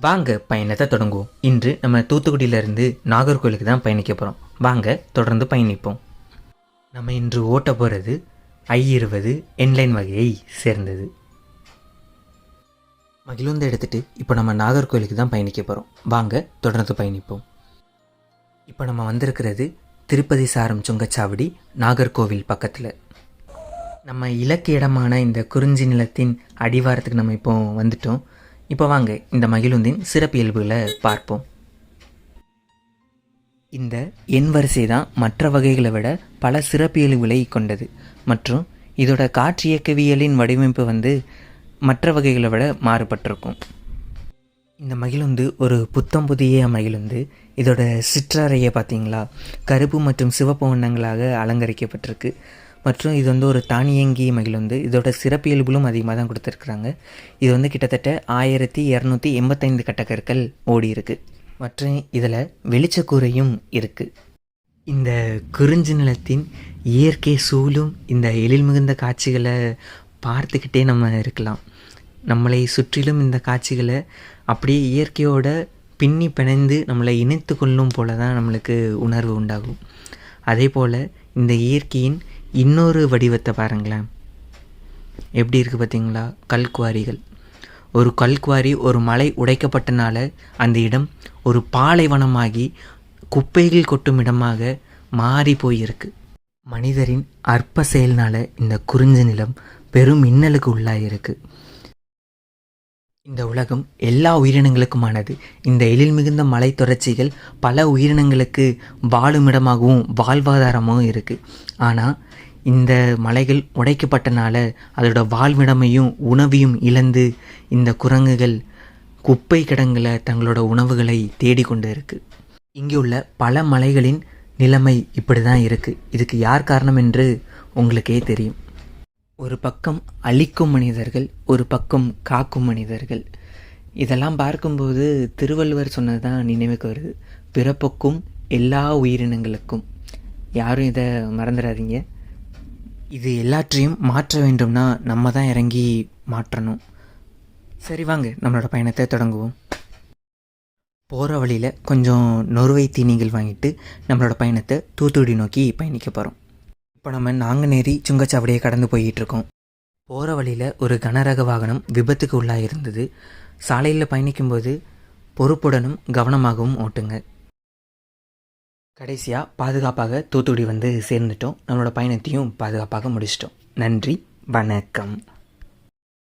வாங்க பயணத்தை தொடங்குவோம். இன்று நம்ம தூத்துக்குடியிலேருந்து நாகர்கோவிலுக்கு தான் பயணிக்க போகிறோம். வாங்க தொடர்ந்து பயணிப்போம். நம்ம இன்று ஓட்ட போகிறது I-20 என்லைன் வகையை சேர்ந்தது. மகிழுந்து எடுத்துகிட்டு இப்போ நம்ம நாகர்கோவிலுக்கு தான் பயணிக்க போகிறோம். வாங்க தொடர்ந்து பயணிப்போம். இப்போ நம்ம வந்திருக்கிறது திருப்பதி சாரம் சுங்கச்சாவடி, நாகர்கோவில் பக்கத்தில். நம்ம இலக்கு இடமான இந்த குறிஞ்சி நிலத்தின் அடிவாரத்துக்கு நம்ம இப்போ வந்துட்டோம். இப்போ வாங்க இந்த மகிழுந்தின் சிறப்பியல்புகளை பார்ப்போம். இந்த எண் வரிசை தான் மற்ற வகைகளை விட பல சிறப்பியல்புகளை கொண்டது. மற்றும் இதோட காற்றியக்கவியலின் வடிவமைப்பு மற்ற வகைகளை விட மாறுபட்டிருக்கும். இந்த மகிழுந்து ஒரு புத்தம் புதிய மகிழுந்து. இதோட சிற்றறையை பார்த்தீங்களா, கருப்பு மற்றும் சிவப்பு வண்ணங்களாக அலங்கரிக்கப்பட்டிருக்கு. மற்றும் இது ஒரு தானியங்கி மகிழுந்து. இதோட சிறப்பியல்புகளும் அதிகமாக தான் கொடுத்துருக்குறாங்க. இது கிட்டத்தட்ட 1285 கட்டக்கற்கள் ஓடி இருக்குது. மற்றும் இதில் வெளிச்சக்கூரையும் இருக்குது. இந்த குறிஞ்சி நிலத்தின் இயற்கை சூழும் இந்த எழில் மிகுந்த காட்சிகளை பார்த்துக்கிட்டே நம்ம இருக்கலாம். நம்மளை சுற்றிலும் இந்த காட்சிகளை அப்படியே இயற்கையோட பின்னி பிணைந்து நம்மளை இணைத்து கொள்ளும் போல தான் நம்மளுக்கு உணர்வு உண்டாகும். அதே போல் இந்த இயற்கையின் இன்னொரு வடிவத்தை பாருங்களேன், எப்படி இருக்குது பார்த்தீங்களா? கல்குவாரிகள். ஒரு கல்குவாரி ஒரு மலை உடைக்கப்பட்டனால அந்த இடம் ஒரு பாலைவனமாகி குப்பைகள் கொட்டும் இடமாக மாறி போயிருக்கு. மனிதரின் அற்ப செயல்னால இந்த குறிஞ்சி நிலம் பெரும் இன்னலுக்கு உள்ளாயிருக்கு. இந்த உலகம் எல்லா உயிரினங்களுக்குமானது. இந்த எழில் மிகுந்த மலை தொடர்ச்சிகள் பல உயிரினங்களுக்கு வாழுமிடமாகவும் வாழ்வாதாரமாகவும் இருக்குது. ஆனால் இந்த மலைகள் உடைக்கப்பட்டனால அதோட வாழ்விடமையும் உணவையும் இழந்து இந்த குரங்குகள் குப்பை கிடங்குல தங்களோட உணவுகளை தேடிக்கொண்டு இருக்குது. இங்கே உள்ள பல மலைகளின் நிலைமை இப்படி தான் இருக்குது. இதுக்கு யார் காரணம் என்று உங்களுக்கே தெரியும். ஒரு பக்கம் அழிக்கும் மனிதர்கள், ஒரு பக்கம் காக்கும் மனிதர்கள். இதெல்லாம் பார்க்கும்போது திருவள்ளுவர் சொன்னது தான் நினைவுக்கு வருது. பிறப்புக்கும் எல்லா உயிரினங்களுக்கும். யாரும் இதை மறந்துடாதீங்க. இது எல்லாற்றையும் மாற்ற வேண்டும்னா நம்ம தான் இறங்கி மாற்றணும். சரி, வாங்க நம்மளோட பயணத்தை தொடங்குவோம். போகிற வழியில் கொஞ்சம் நொறுவை தீனிகள் வாங்கிட்டு நம்மளோட பயணத்தை தூத்துக்குடி நோக்கி பயணிக்க போகிறோம். இப்போ நம்ம நாங்குநேரி சுங்கச்சாவடியை கடந்து போயிட்டுருக்கோம். போகிற வழியில் ஒரு கனரக வாகனம் விபத்துக்கு உள்ளாக இருந்தது. சாலையில் பயணிக்கும்போது பொறுப்புடனும் கவனமாகவும் ஓட்டுங்க. கடைசியாக பாதுகாப்பாக தூத்துக்குடி சேர்ந்துட்டோம். நம்மளோட பயணத்தையும் பாதுகாப்பாக முடிச்சிட்டோம். நன்றி, வணக்கம்.